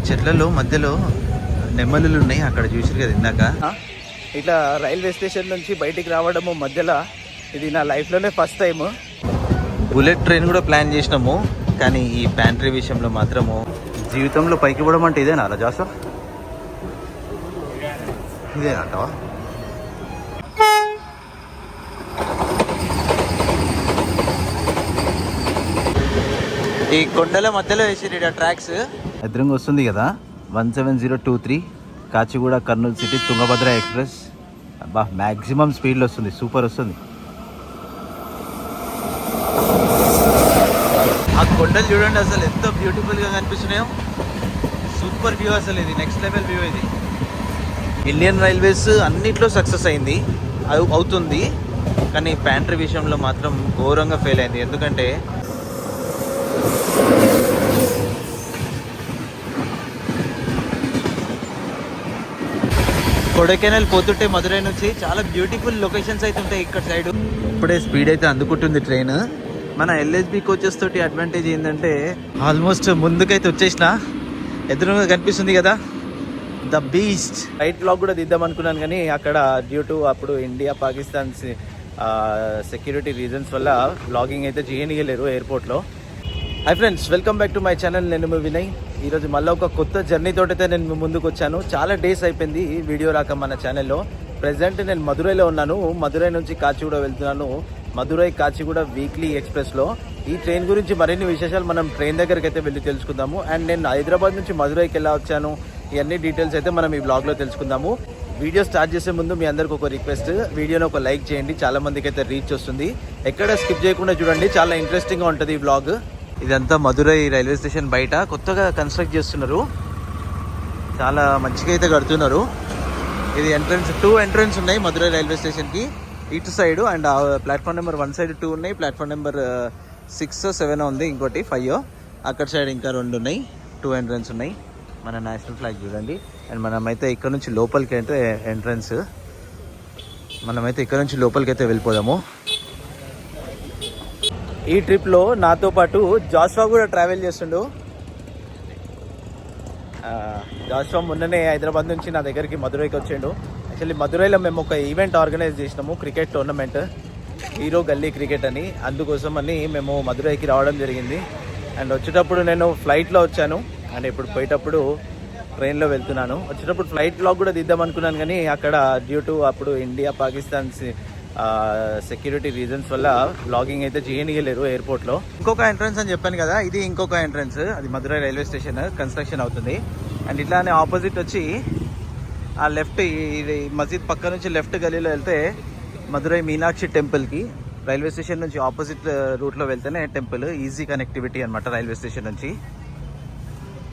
చెట్లలో మధ్యలో నెమ్మలులు ఉన్నాయి, అక్కడ చూసారు కదా ఇందాక. ఇట్లా రైల్వే స్టేషన్ నుంచి బయటికి రావడము మధ్యలో ఇది నా లైఫ్లోనే ఫస్ట్ టైము. బుల్లెట్ ట్రైన్ కూడా ప్లాన్ చేసినాము, కానీ ఈ ప్యాంట్రీ విషయంలో మాత్రము జీవితంలో పైకి పోవడం అంటే ఇదేనా రాజాసా? ఇదేనంటావా? ఈ కొండల మధ్యలో వేసి ట్రాక్స్ ఎదురుగా వస్తుంది కదా 17023 కాచిగూడ కర్నూలు సిటీ తుంగభద్ర ఎక్స్ప్రెస్. అబ్బా మ్యాక్సిమం స్పీడ్లో వస్తుంది, సూపర్ వస్తుంది. ఆ కొండలు చూడండి అసలు ఎంత బ్యూటిఫుల్గా కనిపిస్తున్నాయో, సూపర్ వ్యూ అసలు. ఇది నెక్స్ట్ లెవెల్ వ్యూ. ఇది ఇండియన్ రైల్వేస్ అన్నిట్లో సక్సెస్ అయింది అవుతుంది, కానీ ప్యాంట్రీ విషయంలో మాత్రం ఘోరంగా ఫెయిల్ అయింది. ఎందుకంటే కొడైకెనాల్ పోతుంటే మధురై నుంచి చాలా బ్యూటిఫుల్ లొకేషన్స్ అయితే ఉంటాయి ఇక్కడ సైడ్. ఇప్పుడే స్పీడ్ అయితే అందుకుంటుంది ట్రైన్. మన ఎల్ఎస్బి కోచెస్ తోటి అడ్వాంటేజ్ ఏంటంటే ఆల్మోస్ట్ ముందుకైతే వచ్చేసిన, ఎదురుగా కనిపిస్తుంది కదా ద బీస్ట్. రైట్ బ్లాగ్ కూడా తీద్దాం అనుకున్నాను, కానీ అక్కడ డ్యూ టు అప్పుడు ఇండియా పాకిస్తాన్ సెక్యూరిటీ రీజన్స్ వల్ల బ్లాగింగ్ అయితే చేయనియలేరు ఎయిర్పోర్ట్లో. Hi friends, welcome back to my channel. నేను మీ వినయ్. ఈరోజు మళ్ళీ ఒక కొత్త జర్నీ తోటైతే నేను ముందుకు వచ్చాను. చాలా డేస్ అయిపోయింది వీడియో రాక మన ఛానల్లో. ప్రజెంట్ నేను మధురైలో ఉన్నాను. మధురై నుంచి కాచిగూడ వెళ్తున్నాను. మధురై కాచిగూడ వీక్లీ ఎక్స్ప్రెస్లో. ఈ ట్రైన్ గురించి మరిన్ని విశేషాలు మనం ట్రైన్ దగ్గరికి అయితే వెళ్ళి తెలుసుకుందాము. అండ్ నేను హైదరాబాద్ నుంచి మధురైకి ఎలా వచ్చాను, ఇవన్నీ డీటెయిల్స్ అయితే మనం ఈ బ్లాగ్లో తెలుసుకుందాము. వీడియో స్టార్ట్ చేసే ముందు మీ అందరికి ఒక రిక్వెస్ట్, వీడియోని ఒక లైక్ చేయండి. చాలా మందికి అయితే రీచ్ వస్తుంది. ఎక్కడ స్కిప్ చేయకుండా చూడండి, చాలా ఇంట్రెస్టింగ్గా ఉంటుంది ఈ బ్లాగ్. ఇదంతా మధురై రైల్వే స్టేషన్ బయట కొత్తగా కన్స్ట్రక్ట్ చేస్తున్నారు, చాలా మంచిగా అయితే కడుతున్నారు. ఇది ఎంట్రన్స్, 2 ఎంట్రన్స్ ఉన్నాయి మధురై రైల్వే స్టేషన్కి. ఇటు side and platform number 1 side 2 ఉన్నాయి, ప్లాట్ఫామ్ నెంబర్ 6, 7 ఉంది, ఇంకోటి 5. అక్కడ సైడ్ ఇంకా 2 ఉన్నాయి, 2 ఎంట్రన్స్ ఉన్నాయి. మన నేషనల్ ఫ్లాగ్ చూడండి. అండ్ మనమైతే ఇక్కడ నుంచి లోపలికి అయితే ఎంట్రన్స్, మనమైతే ఇక్కడ నుంచి లోపలికి అయితే వెళ్ళిపోదాము. ఈ ట్రిప్లో నాతో పాటు జాస్వా కూడా ట్రావెల్ చేస్తుండు. జాస్వా మొన్ననే హైదరాబాద్ నుంచి నా దగ్గరికి మధురైకి వచ్చిండు. యాక్చువల్లీ మధురైలో మేము ఒక ఈవెంట్ ఆర్గనైజ్ చేసినాము, క్రికెట్ టోర్నమెంట్, హీరో గల్లీ క్రికెట్ అని. అందుకోసం అని మేము మధురైకి రావడం జరిగింది. అండ్ వచ్చేటప్పుడు నేను ఫ్లైట్లో వచ్చాను, అండ్ ఇప్పుడు పోయేటప్పుడు ట్రైన్లో వెళ్తున్నాను. వచ్చేటప్పుడు ఫ్లైట్ బ్లాగ్ కూడా తీద్దాం అనుకున్నాను, కానీ అక్కడ డ్యూ టు అప్పుడు ఇండియా పాకిస్తాన్ సెక్యూరిటీ రీజన్స్ వల్ల బ్లాగింగ్ అయితే చేయనియలేరు ఎయిర్పోర్ట్లో. ఇంకొక ఎంట్రన్స్ అని చెప్పాను కదా, ఇది ఇంకొక ఎంట్రన్స్. అది మధురై రైల్వే స్టేషన్ కన్స్ట్రక్షన్ అవుతుంది. అండ్ ఇట్లానే ఆపోజిట్ వచ్చి ఆ లెఫ్ట్, ఇది మసీద్ పక్క నుంచి లెఫ్ట్ గలీలో వెళ్తే మధురై మీనాక్షి టెంపుల్కి, రైల్వే స్టేషన్ నుంచి ఆపోజిట్ రూట్లో వెళ్తేనే టెంపుల్. ఈజీ కనెక్టివిటీ అనమాట రైల్వే స్టేషన్ నుంచి.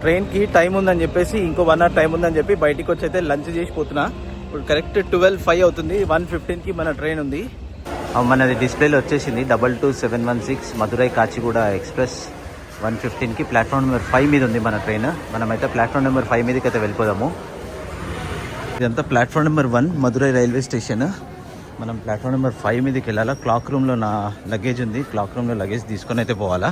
ట్రైన్కి టైం ఉందని చెప్పేసి, ఇంకో 1 అవర్ టైం ఉందని చెప్పి బయటికి వచ్చి అయితే లంచ్ చేసి పోతున్నా. ఇప్పుడు కరెక్ట్ 12:05 అవుతుంది. 1:15కి మన ట్రైన్ ఉంది. మనది డిస్ప్లేలో వచ్చేసింది 22716 మధురై కాచిగూడ ఎక్స్ప్రెస్. 1:15కి ప్లాట్ఫామ్ నెంబర్ 5 మీద ఉంది మన ట్రైన్. మనమైతే ప్లాట్ఫామ్ నెంబర్ 5 మీదకి అయితే వెళ్ళిపోదాము. ఇదంతా platform number 1 Madurai railway station. మనం ప్లాట్ఫామ్ నెంబర్ 5 మీదకి వెళ్ళాలా. క్లాక్ రూమ్లో నా లగేజ్ ఉంది, క్లాక్ రూమ్లో లగేజ్ తీసుకొని అయితే పోవాలా.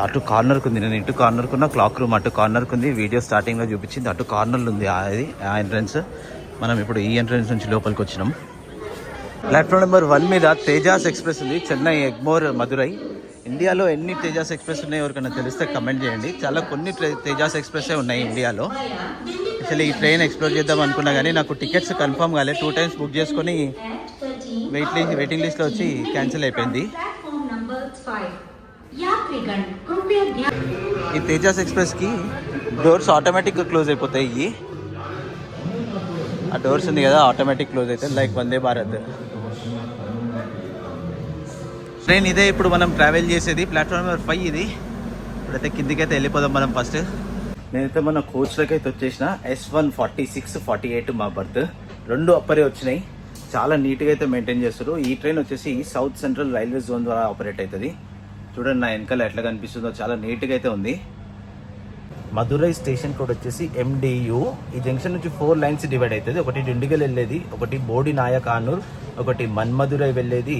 అటు కార్నర్కి ఉంది, నేను ఇటు కార్నర్కి ఉన్న, క్లాక్ రూమ్ అటు కార్నర్కి ఉంది. వీడియో స్టార్టింగ్లో చూపించింది, అటు కార్నర్లో ఉంది అది ఆ ఎంట్రన్స్. మనం ఇప్పుడు ఈ ఎంట్రన్స్ నుంచి లోపలికి వచ్చినాం. ప్లాట్ఫామ్ నెంబర్ 1 మీద తేజాస్ ఎక్స్ప్రెస్ ఉంది, చెన్నై ఎగ్మోర్ మధురై. ఇండియాలో ఎన్ని తేజాస్ ఎక్స్ప్రెస్ ఉన్నాయి ఎవరికైనా తెలిస్తే కమెంట్ చేయండి. చాలా కొన్ని తేజాస్ ఎక్స్ప్రెస్సే ఉన్నాయి ఇండియాలో. అసలు ఈ ట్రైన్ ఎక్స్ప్లోర్ చేద్దాం అనుకున్నా, కానీ నాకు టికెట్స్ కన్ఫర్మ్ కాలేదు. 2 times బుక్ చేసుకొని వెయిటింగ్ లిస్ట్లో వచ్చి క్యాన్సిల్ అయిపోయింది. ఈ తేజాస్ ఎక్స్ప్రెస్కి డోర్స్ ఆటోమేటిక్గా క్లోజ్ అయిపోతాయి. ఆ డోర్స్ ఉంది కదా, ఆటోమేటిక్ క్లోజ్ అవుతాయి, లైక్ వందే భారత్ ట్రైన్. ఇదే ఇప్పుడు మనం ట్రావెల్ చేసేది, ప్లాట్ఫామ్ నెంబర్ 5 ఇది. ఇప్పుడైతే కిందికైతే వెళ్ళిపోదాం మనం ఫస్ట్. నేనైతే మన కోచ్లోకి అయితే వచ్చేసిన. S1 46 48 మా బర్త్. 2 అప్పరే వచ్చినాయి. చాలా నీట్గా అయితే మెయింటైన్ చేస్తారు. ఈ ట్రైన్ వచ్చేసి సౌత్ సెంట్రల్ రైల్వే జోన్ ద్వారా ఆపరేట్ అవుతుంది. చూడండి నా వెనకాల ఎట్లా కనిపిస్తుందో, చాలా నీట్గా అయితే ఉంది. మధురై స్టేషన్ కోడ్ వచ్చేసి MDU. ఈ జంక్షన్ నుంచి 4 లైన్స్ డివైడ్ అవుతుంది. ఒకటి డిండిగల్ వెళ్ళేది, ఒకటి బోడి నాయక్ ఆనూర్, ఒకటి మన్మధురై వెళ్ళేది,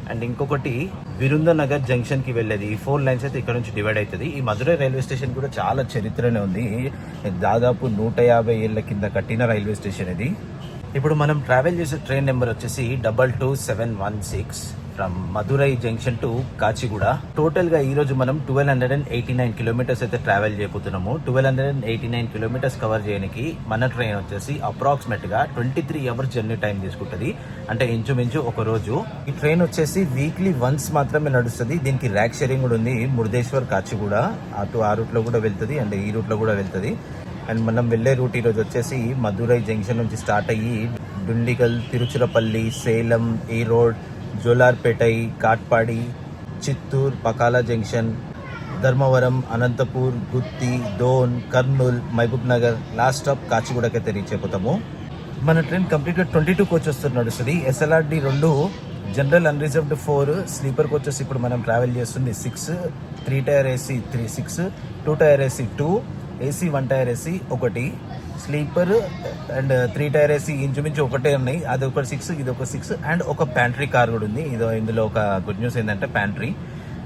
అండ్ ఇంకొకటి విరుందనగర్ జంక్షన్ కి వెళ్ళేది. ఈ 4 లైన్స్ అయితే ఇక్కడ నుంచి డివైడ్ అవుతుంది. ఈ మధురై రైల్వే స్టేషన్ కూడా చాలా చరిత్రనే ఉంది. దాదాపు 150 ఏళ్ల కింద కట్టిన రైల్వే స్టేషన్ ఇది. ఇప్పుడు మనం ట్రావెల్ చేసే ట్రైన్ నెంబర్ వచ్చేసి 22716 from Madurai junction to Kacheguda. Total గా ఈ రోజు మనం 1289 కిలోమీటర్స్ అయితే ట్రావెల్ చేయబోతున్నాము. 1289 కిలోమీటర్స్ కవర్ చేయడానికి మన ట్రైన్ వచ్చేసి అప్రాక్సిమేట్ గా 23 అవర్స్ జర్నీ టైం తీసుకుంటుంది. అంటే ఇంచుమించు ఒక రోజు. ఈ ట్రైన్ వచ్చేసి వీక్లీ వన్స్ మాత్రమే నడుస్తుంది. దీనికి ర్యాక్ షేరింగ్ కూడా ఉంది. మురుదేశ్వర్ కాచిగూడ అటు ఆ రూట్ లో కూడా వెళ్తుంది అండ్ ఈ రూట్ లో కూడా వెళ్తుంది. అండ్ మనం వెళ్ళే రూట్ ఈరోజు వచ్చేసి మధురై జంక్షన్ నుంచి స్టార్ట్ అయ్యి Dindigul, Tiruchirappalli, Salem, Erode, Jolarpettai, Katpadi, Chittoor, Pakala junction, Dharmavaram, Anantapur, Gooty, Dhone, Kurnool, Mahabubnagar, last stop కాచిగూడకైతే రీచ్ అయిపోతాము. మన ట్రైన్ కంప్లీట్గా 22 కోచెస్ నడుస్తుంది. SLRD 2, general unreserved 4, sleeper coaches ఇప్పుడు మనం ట్రావెల్ చేస్తుంది 6, 3 tier AC 6, 2 tier AC 2, AC 1 tier AC 1, sleeper and 3 tier AC ఇంచుమించు ఒకటే ఉన్నాయి. అది ఒక 6, ఇది ఒక 6 అండ్ ఒక ప్యాంట్రీ కార్ కూడా ఉంది. ఇందులో ఒక గుడ్ న్యూస్ ఏంటంటే ప్యాంట్రీ.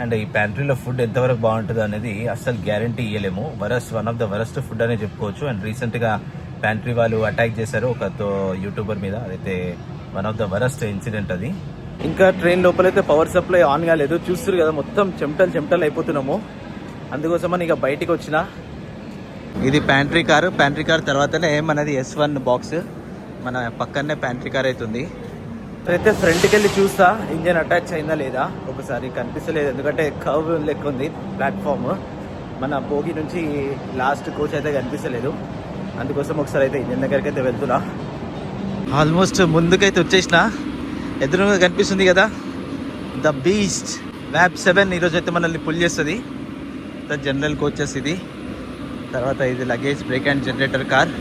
అండ్ ఈ ప్యాంట్రీలో ఫుడ్ ఎంతవరకు బాగుంటుంది అనేది అస్సలు గ్యారంటీ ఇవ్వలేము. One of the worst food అనే చెప్పుకోవచ్చు. అండ్ రీసెంట్గా ప్యాంట్రీ వాళ్ళు అటాక్ చేశారు ఒక యూట్యూబర్ మీద. అదైతే one of the worst incident అది. ఇంకా ట్రైన్ లోపలైతే పవర్ సప్లై ఆన్ కాలేదు. చూస్తారు కదా మొత్తం చెమటలు అయిపోతున్నాము. అందుకోసమని ఇక బయటికి వచ్చిన. ఇది ప్యాంట్రీ కార్ తర్వాతనే మనది S1 బాక్స్. మన పక్కనే ప్యాంట్రీ కార్ అవుతుంది. అయితే ఫ్రంట్కి వెళ్ళి చూస్తా ఇంజన్ అటాచ్ అయిందా లేదా. ఒకసారి కనిపిస్తలేదు ఎందుకంటే కర్వ్ లెక్క ఉంది ప్లాట్ఫామ్. మన బోగి నుంచి లాస్ట్ కోచ్ అయితే కనిపిస్తలేదు. అందుకోసం ఒకసారి అయితే ఇంజన్ దగ్గరికి అయితే వెళ్తున్నా. ఆల్మోస్ట్ ముందుకైతే వచ్చేసిన. ఎదురుగా కనిపిస్తుంది కదా ద బీస్ట్ వ్యాప్ 7 ఈరోజు అయితే మనల్ని పుల్ చేస్తుంది. జనరల్ కోచెస్ ఇది. తర్వాత ఇది luggage break and generator car.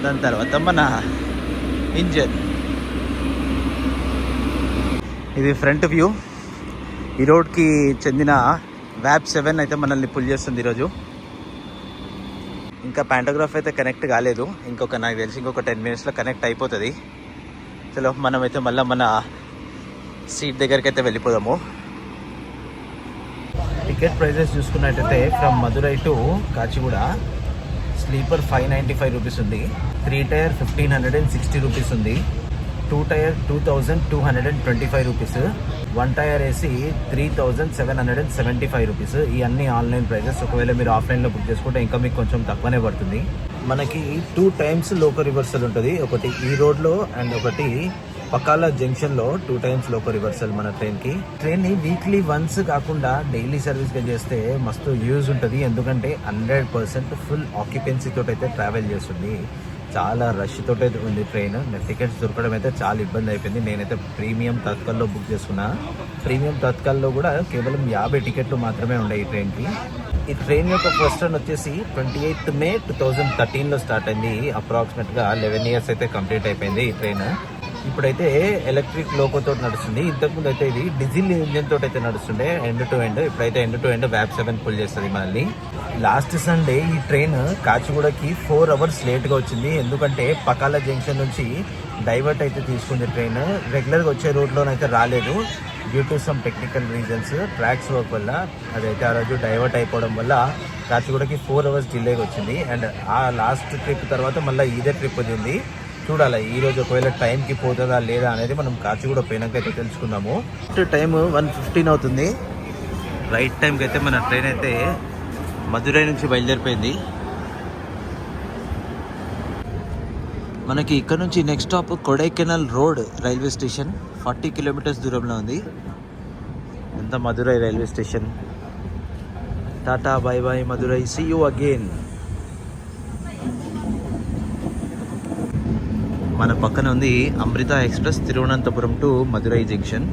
దాని తర్వాత మన ఇంజన్. ఇది ఫ్రంట్ వ్యూ. ఈ రోడ్కి చెందిన వ్యాప్ 7 అయితే మనల్ని పుల్ చేస్తుంది ఈరోజు. ఇంకా ప్యాంటోగ్రాఫ్ అయితే కనెక్ట్ కాలేదు. నాకు తెలిసి ఇంకొక 10 minutesలో కనెక్ట్ అయిపోతుంది. చలో మనమైతే మళ్ళీ మన సీట్ దగ్గరికి అయితే వెళ్ళిపోదాము. టికెట్ ప్రైజెస్ చూసుకున్నట్టయితే from Madurai to Kacheguda sleeper 595 rupees ఉంది. 3 టైర్ 1560 రూపీస్ ఉంది. 2 tier 2225 rupees. 1 tier AC 3775 rupees. ఈ అన్ని ఆన్లైన్ ప్రైజెస్. ఒకవేళ మీరు ఆఫ్లైన్లో బుక్ చేసుకుంటే ఇంకా మీకు కొంచెం తక్కువనే పడుతుంది. మనకి 2 టైమ్స్ లోకో రివర్సల్ ఉంటుంది. ఒకటి ఈ రోడ్లో అండ్ ఒకటి పకాల జంక్షన్లో 2 టైమ్స్ లోకో రివర్సల్ మన ట్రైన్కి. ట్రైన్ని వీక్లీ వన్స్ కాకుండా డైలీ సర్వీస్గా చేస్తే మస్తు యూజ్ ఉంటుంది. ఎందుకంటే 100% ఫుల్ ఆక్యుపెన్సీ తోటి అయితే ట్రావెల్ చేస్తుంది. చాలా రష్ తోటి అయితే ఉంది ట్రైన్. టికెట్స్ దొరకడం అయితే చాలా ఇబ్బంది అయిపోయింది. నేనైతే ప్రీమియం తత్కాల్లో బుక్ చేసుకున్నా. ప్రీమియం తత్కాల్లో కూడా కేవలం 50 టికెట్లు మాత్రమే ఉన్నాయి ఈ ట్రైన్కి. ఈ ట్రైన్ యొక్క ఫస్ట్ రన్ వచ్చేసి 28 May 2013లో స్టార్ట్ అయింది. అప్రాక్సిమేట్గా 11 years అయితే కంప్లీట్ అయిపోయింది ఈ ట్రైన్. ఇప్పుడైతే ఎలక్ట్రిక్ లోకోతో నడుస్తుంది. ఇంతకుముందు అయితే ఇది డీజిల్ ఇంజన్ తోటి అయితే నడుస్తుండే ఎండ్ టు ఎండ్. ఇప్పుడైతే ఎండ్ టు ఎండ్ వ్యాప్ 7 పుల్ చేస్తుంది మనల్ని. లాస్ట్ సండే ఈ ట్రైన్ కాచిగూడకి 4 hours లేట్గా వచ్చింది. ఎందుకంటే పకాల జంక్షన్ నుంచి డైవర్ట్ అయితే తీసుకుంది ట్రైన్. రెగ్యులర్గా వచ్చే రూట్లోనైతే రాలేదు. Due to some technical reasons, tracks work వల్ల అదైతే ఆ రోజు డైవర్ట్ అయిపోవడం వల్ల కాచిగూడకి 4 hours డిలేగా వచ్చింది. అండ్ ఆ లాస్ట్ ట్రిప్ తర్వాత మళ్ళీ ఇదే ట్రిప్ వచ్చింది. చూడాలి ఈరోజు ఒకవేళ టైంకి పోతుందా లేదా అనేది మనం కాచిగూడ పోయినాక అయితే తెలుసుకుందాము. టైం 1:15 అవుతుంది. రైట్ టైంకి అయితే మన ట్రైన్ అయితే మధురై నుంచి బయలుదేరిపోయింది. మనకి ఇక్కడ నుంచి next stop Kodaikanal road railway station. 40 kilometers దూరంలో ఉంది. ఎంత Madurai railway station. Tata bye bye Madurai, see you again. మన పక్కన ఉంది Amrita express Thiruvananthapuram to Madurai junction.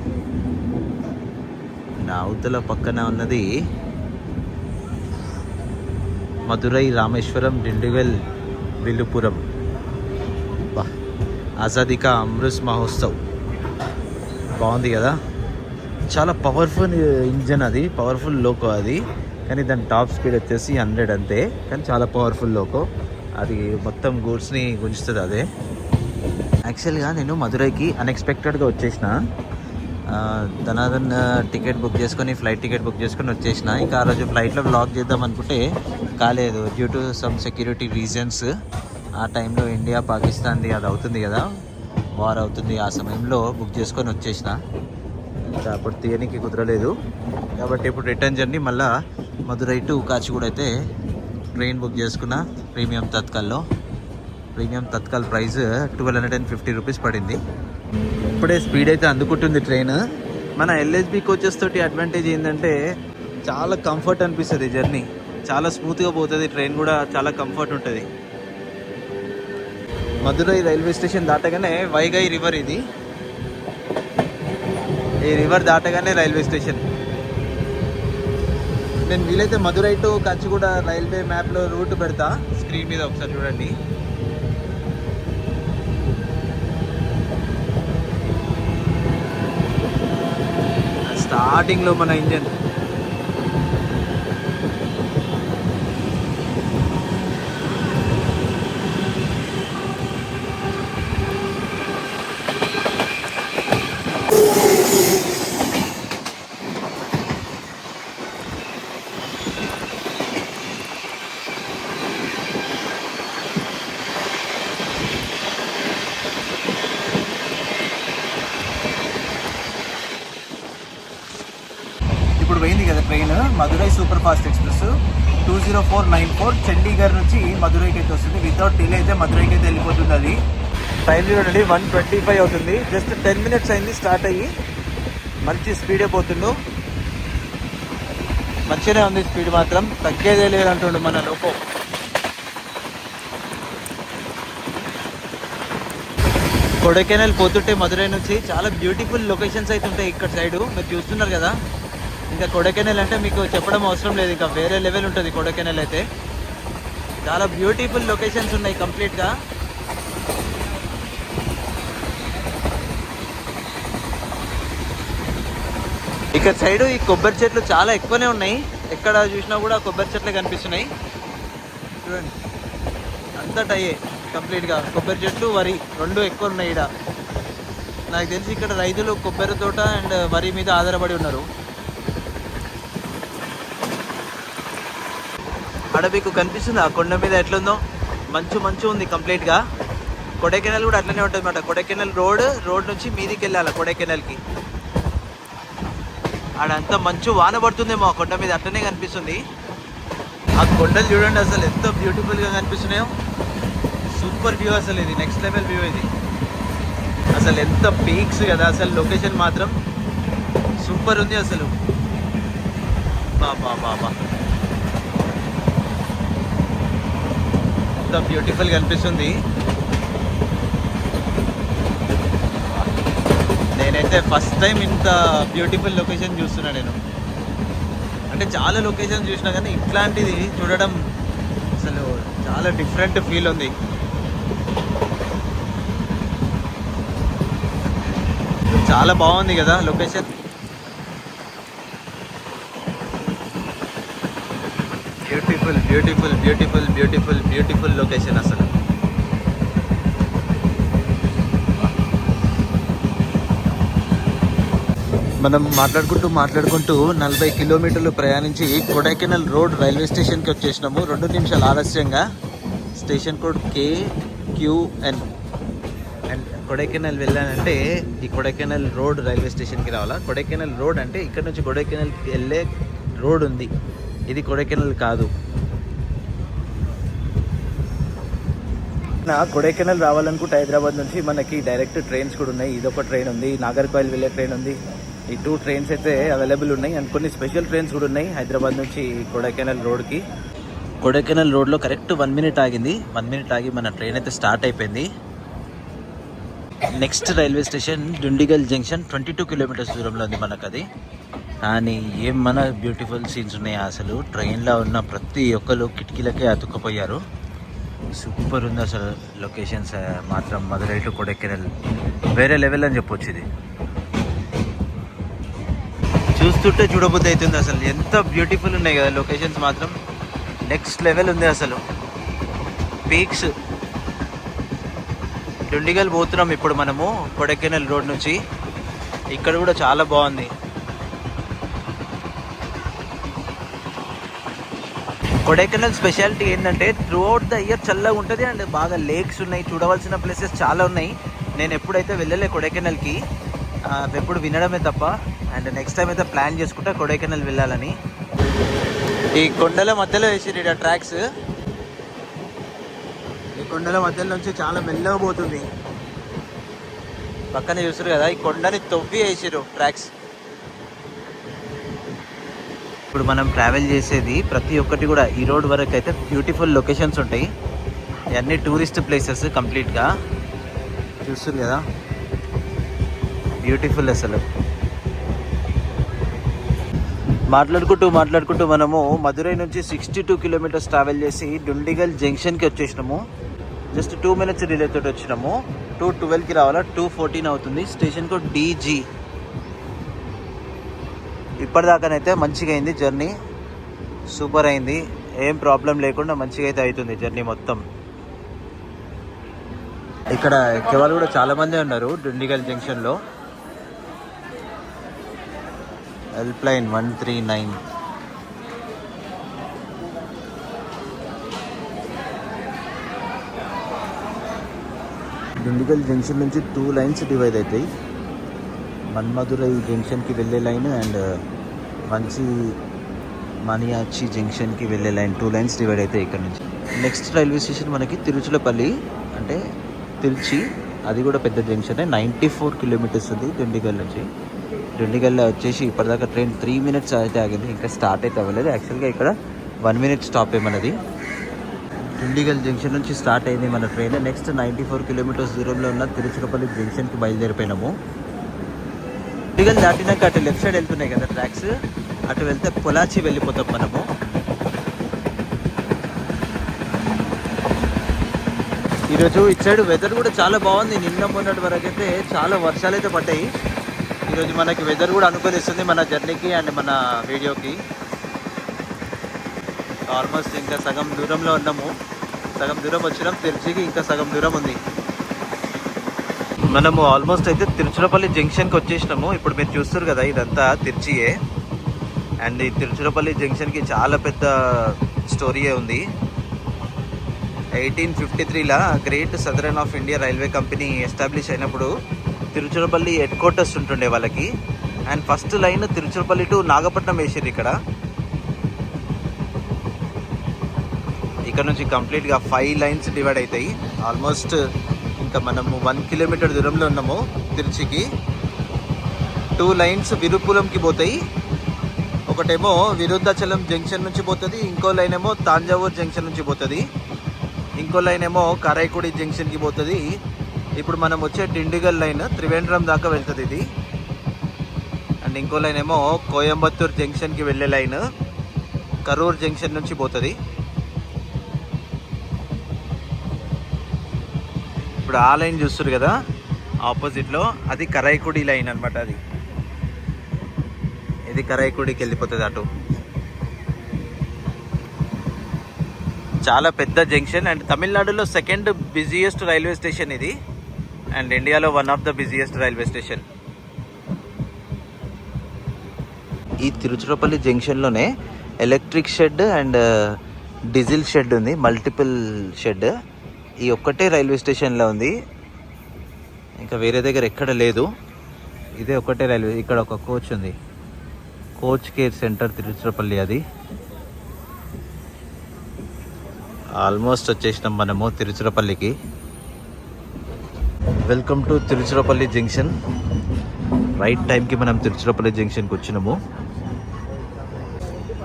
నా అవతల పక్కన ఉన్నది మధురై, రామేశ్వరం, డిండిగల్, విల్లుపురం. ఆజాదీ కా అమృత్ మహోత్సవ్. బాగుంది కదా. చాలా పవర్ఫుల్ ఇంజన్ అది, పవర్ఫుల్ లోకో అది. కానీ దాని టాప్ స్పీడ్ వచ్చేసి 100 అంతే. కానీ చాలా పవర్ఫుల్ లోకో అది. మొత్తం గూడ్స్ని గుంజుతుంది అదే. యాక్చువల్గా నేను మధురైకి అన్ఎక్స్పెక్టెడ్గా వచ్చేసిన. ధనాధన్ టికెట్ బుక్ చేసుకొని ఫ్లైట్ టికెట్ బుక్ చేసుకొని వచ్చేసిన. ఇంకా ఆ రోజు ఫ్లైట్లో వ్లాగ్ చేద్దాం అనుకుంటే కాలేదు due to some security reasons. ఆ టైంలో ఇండియా పాకిస్తాన్ది అది అవుతుంది కదా, వార్ అవుతుంది. ఆ సమయంలో బుక్ చేసుకొని వచ్చేసిన. ఇంకా అప్పుడు తీయనికి కుదరలేదు కాబట్టి ఇప్పుడు రిటర్న్ జర్నీ మళ్ళీ మదురై టు కాచిగూడ అయితే ట్రైన్ బుక్ చేసుకున్న ప్రీమియం తత్కాల్లో. ప్రీమియం తత్కాల్ ప్రైస్ 1250 రూపీస్ పడింది. ఇప్పుడే స్పీడ్ అయితే అందుకుంటుంది ట్రైన్. మన ఎల్హెచ్బి కోచెస్ తోటి అడ్వాంటేజ్ ఏంటంటే చాలా కంఫర్ట్ అనిపిస్తుంది జర్నీ, చాలా స్మూత్గా పోతుంది ట్రైన్ కూడా, చాలా కంఫర్ట్ ఉంటుంది. మదురై రైల్వే స్టేషన్ దాటగానే వైగై రివర్, ఇది ఈ రివర్ దాటగానే రైల్వే స్టేషన్. నేను వీలైతే మదురై టు కాచిగూడ రైల్వే మ్యాప్లో రూట్ పెడతా స్క్రీన్ మీద, ఒకసారి చూడండి. స్టార్టింగ్లో మన ఇంజన్ ఇప్పుడు పోయింది కదా train, Madurai super fast express 20494 Chandigarh నుంచి మదురైకి అయితే వస్తుంది. వితౌట్ డిలే అయితే మదురైకి అయితే వెళ్ళిపోతుంది. అది టైం చూడండి 1:25 అవుతుంది. జస్ట్ 10 minutes అయింది స్టార్ట్ అయ్యి. మంచి స్పీడే పోతుండు, మంచిగానే ఉంది స్పీడ్ మాత్రం, తగ్గేదే లేదంటుండు మన లోపో. కొడైకెనాల్ పోతుంటే మదురై నుంచి చాలా బ్యూటిఫుల్ లొకేషన్స్ అయితే ఉంటాయి ఇక్కడ సైడు, మీరు చూస్తున్నారు కదా. ఇంకా కొడైకెనాల్ అంటే మీకు చెప్పడం అవసరం లేదు, ఇంకా వేరే లెవెల్ ఉంటుంది కొడైకెనాల్ అయితే. చాలా బ్యూటిఫుల్ లొకేషన్స్ ఉన్నాయి కంప్లీట్గా. ఇక్కడ సైడు ఈ కొబ్బరి చెట్లు చాలా ఎక్కువనే ఉన్నాయి, ఎక్కడ చూసినా కూడా కొబ్బరి చెట్లే కనిపిస్తున్నాయి. చూడండి అంతటా అయ్యే కంప్లీట్గా కొబ్బరి చెట్లు, వరి రెండు ఎక్కువ ఉన్నాయి ఇక్కడ. నాకు తెలిసి ఇక్కడ రైతులు కొబ్బరి తోట అండ్ వరి మీద ఆధారపడి ఉన్నారు. ఆడ మీకు కనిపిస్తుంది ఆ కొండ మీద ఎట్లుందో, మంచు మంచు ఉంది కంప్లీట్గా. కొడైకెనాల్ కూడా అట్లనే ఉంటుంది అన్నమాట. కొడైకెనాల్ రోడ్ నుంచి మీదికి వెళ్ళాలి కొడైకెనాల్కి. ఆడంతా మంచు వాన పడుతుందేమో ఆ కొండ మీద, అట్లనే కనిపిస్తుంది. ఆ కొండలు చూడండి అసలు ఎంత బ్యూటిఫుల్గా కనిపిస్తున్నాయో, సూపర్ వ్యూ అసలు. ఇది నెక్స్ట్ లెవెల్ వ్యూ ఇది అసలు, ఎంత పీక్స్ కదా అసలు. లొకేషన్ మాత్రం సూపర్ ఉంది అసలు. బాబా బాబా ఎంత బ్యూటిఫుల్గా అనిపిస్తుంది. నేనైతే ఫస్ట్ టైం ఇంత బ్యూటిఫుల్ లొకేషన్ చూస్తున్నా నేను. అంటే చాలా లొకేషన్ చూసినా కానీ ఇట్లాంటిది చూడడం అసలు చాలా డిఫరెంట్ ఫీల్ ఉంది. చాలా బాగుంది కదా location. Beautiful beautiful beautiful beautiful beautiful location అసలు. మనం మాట్లాడుకుంటూ 40 కిలోమీటర్లు ప్రయాణించి కొడైకెనాల్ రోడ్ రైల్వే స్టేషన్కి వచ్చేసినాము. 2 నిమిషాలు ఆలస్యంగా. Station code KQN. And Kodaikanal వెళ్ళానంటే ఈ కొడైకెనాల్ రోడ్ రైల్వే స్టేషన్కి రావాలా. కొడైకెనాల్ రోడ్ అంటే ఇక్కడ నుంచి కొడైకెనాల్కి వెళ్ళే రోడ్ ఉంది, ఇది కొడైకెనాల్ కాదు. కొడైకెనాల్ రావాలనుకుంటే హైదరాబాద్ నుంచి మనకి డైరెక్ట్ ట్రైన్స్ కూడా ఉన్నాయి. ఇదొక ట్రైన్ ఉంది, నాగర్కోయిల్ వెళ్ళే ట్రైన్ ఉంది. ఈ 2 ట్రైన్స్ అయితే అవైలబుల్ ఉన్నాయి. అండ్ కొన్ని స్పెషల్ ట్రైన్స్ కూడా ఉన్నాయి హైదరాబాద్ నుంచి కొడైకెనాల్ రోడ్కి. కొడైకెనాల్ రోడ్లో కరెక్ట్ 1 minute ఆగింది. 1 minute ఆగి మన ట్రైన్ అయితే స్టార్ట్ అయిపోయింది. Next railway station Dundigal junction, 22 kilometres దూరంలో ఉంది మనకు అది. కానీ మన బ్యూటిఫుల్ సీన్స్ ఉన్నాయి అసలు. ట్రైన్లో ఉన్న ప్రతి ఒక్కరు కిటికీలకే అతుక్కుపోయారు. సూపర్ ఉంది అసలు లొకేషన్స్ మాత్రం. మదురై టు కొడైకెనాల్ వేరే లెవెల్ అని చెప్పొచ్చు. ఇది చూస్తుంటే చూడబుద్ధి అవుతుంది అసలు. ఎంత బ్యూటిఫుల్ ఉన్నాయి కదా లొకేషన్స్ మాత్రం, నెక్స్ట్ లెవెల్ ఉంది అసలు. పీక్స్. డుండిగల్ పోతున్నాం ఇప్పుడు మనము కొడైకెనాల్ రోడ్ నుంచి. ఇక్కడ కూడా చాలా బాగుంది. కొడైకెనాల్ స్పెషాలిటీ ఏంటంటే త్రూ అవుట్ ద ఇయర్ చల్లగా ఉంటుంది అండ్ బాగా లేక్స్ ఉన్నాయి, చూడవలసిన ప్లేసెస్ చాలా ఉన్నాయి. నేను ఎప్పుడైతే వెళ్ళలే కొడైకెనాల్కి, ఎప్పుడు వినడమే తప్ప. అండ్ నెక్స్ట్ టైం అయితే ప్లాన్ చేసుకుంటా కొడైకెనాల్ వెళ్ళాలని. ఈ కొండల మధ్యలో వేసిరు ట్రాక్స్. ఈ కొండల మధ్యలో నుంచి చాలా మెల్లగా పోతుంది. పక్కన చూసారు కదా, ఈ కొండని తవ్వి వేసిరు ట్రాక్స్. ఇప్పుడు మనం ట్రావెల్ చేసేది ప్రతి ఒక్కటి కూడా ఈ రోడ్ వరకు అయితే బ్యూటిఫుల్ లొకేషన్స్ ఉంటాయి. ఇవన్నీ టూరిస్ట్ ప్లేసెస్ కంప్లీట్గా. చూస్తారు కదా, బ్యూటిఫుల్ అసలు. మాట్లాడుకుంటూ మనము మదురై నుంచి 62 కిలోమీటర్స్ ట్రావెల్ చేసి డుండిగల్ జంక్షన్కి వచ్చేసినాము. జస్ట్ 2 minutes డిలే తోటి వచ్చినాము. 2:12కి రావాలా, 2:14 అవుతుంది. Station code DG. ఇప్పటిదాకానైతే మంచిగా అయింది జర్నీ, సూపర్ అయింది. ఏం ప్రాబ్లం లేకుండా మంచిగా అయితే అవుతుంది జర్నీ మొత్తం. ఇక్కడ ఎక్కేవాళ్ళు కూడా చాలా మంది ఉన్నారు డుండిగల్ జంక్షన్లో. Help line 139. డుండిగల్ జంక్షన్ నుంచి 2 లైన్స్ డివైడ్ అవుతాయి. మన్మధురై జంక్షన్కి వెళ్ళే లైన్ అండ్ మణియాచి జంక్షన్కి వెళ్ళే లైన్, 2 లైన్స్ డివైడ్ అవుతాయి ఇక్కడ నుంచి. నెక్స్ట్ రైల్వే స్టేషన్ మనకి తిరుచులపల్లి, అంటే తిరుచి. అది కూడా పెద్ద జంక్షన్, 94 కిలోమీటర్స్ ఉంది డుండిగల్ నుంచి. డుండిగల్లో వచ్చేసి ఇప్పటిదాకా ట్రైన్ 3 minutes అయితే ఆగింది, ఇంకా స్టార్ట్ అయితే అవ్వలేదు. యాక్చువల్గా ఇక్కడ 1 minute స్టాప్ ఏమన్నది. డుండిగల్ జంక్షన్ నుంచి స్టార్ట్ అయింది మన ట్రైన్. నెక్స్ట్ 94 కిలోమీటర్స్ దూరంలో ఉన్న తిరుచిరపల్లి జంక్షన్కి బయలుదేరిపోయినాము. డుండిగల్ దాటినాక అటు లెఫ్ట్ సైడ్ వెళ్తున్నాయి కదా ట్రాక్స్, అటు వెళ్తే పొలాచి వెళ్ళిపోతాం మనము. ఈరోజు ఇటు సైడ్ వెదర్ కూడా చాలా బాగుంది. నిన్న మొన్నటి వరకు అయితే చాలా వర్షాలు అయితే పడ్డాయి. ఈరోజు మనకి వెదర్ కూడా అనుకూలిస్తుంది మన జర్నీకి అండ్ మన వీడియోకి. ఆల్మోస్ట్ ఇంకా సగం దూరంలో ఉన్నాము, సగం దూరం వచ్చినాం. తిరుచికి ఇంకా సగం దూరం ఉంది. మనము ఆల్మోస్ట్ అయితే తిరుచిరపల్లి జంక్షన్కి వచ్చేసినాము. ఇప్పుడు మీరు చూస్తారు కదా, ఇదంతా తిరుచియే. అండ్ ఈ తిరుచిరపల్లి జంక్షన్కి చాలా పెద్ద స్టోరీయే ఉంది. 1853లా great southern of India railway company establish అయినప్పుడు తిరుచిరపల్లి హెడ్ క్వార్టర్స్ ఉంటుండే వాళ్ళకి. And first line Tiruchirappalli to Nagapattinam వేసారు ఇక్కడ నుంచి కంప్లీట్గా 5 లైన్స్ డివైడ్ అవుతాయి. ఆల్మోస్ట్ ఇంకా మనము 1 కిలోమీటర్ దూరంలో ఉన్నాము తిరుచికి. 2 లైన్స్ విరుపురంకి పోతాయి. ఒకటేమో విరుద్ధాచలం జంక్షన్ నుంచి పోతుంది, ఇంకో లైన్ ఏమో తాంజావూర్ జంక్షన్ నుంచి పోతుంది, ఇంకో లైన్ ఏమో కారైకుడి జంక్షన్కి పోతుంది. ఇప్పుడు మనం వచ్చే డిండిగల్ లైన్ త్రివేంద్రం దాకా వెళ్తుంది ఇది. అండ్ ఇంకో లైన్ ఏమో కోయంబత్తూర్ జంక్షన్కి వెళ్ళే లైన్ కరూర్ జంక్షన్ నుంచి పోతుంది. ఇప్పుడు ఆ లైన్ చూస్తారు కదా ఆపోజిట్లో, అది కరైకుడి లైన్ అనమాట. ఇది కరైకుడికి వెళ్ళిపోతుంది అటు. చాలా పెద్ద జంక్షన్ అండ్ తమిళనాడులో 2nd బిజియెస్ట్ రైల్వే స్టేషన్ ఇది. అండ్ ఇండియాలో 1 of the busiest railway station. ఈ తిరుచిరపల్లి జంక్షన్లోనే electric shed and diesel shed ఉంది, మల్టిపుల్ షెడ్. ఈ ఒక్కటే రైల్వే స్టేషన్లో ఉంది, ఇంకా వేరే దగ్గర ఎక్కడ లేదు. ఇదే ఒకటే రైల్వే. ఇక్కడ ఒక కోచ్ ఉంది, కోచ్ కేర్ సెంటర్ తిరుచిరపల్లి. అది ఆల్మోస్ట్ వచ్చేసినాం మనము తిరుచిరపల్లికి. Welcome to Tiruchirappalli junction. Right టైంకి మనం తిరుచిరపల్లి జంక్షన్కి వచ్చినాము.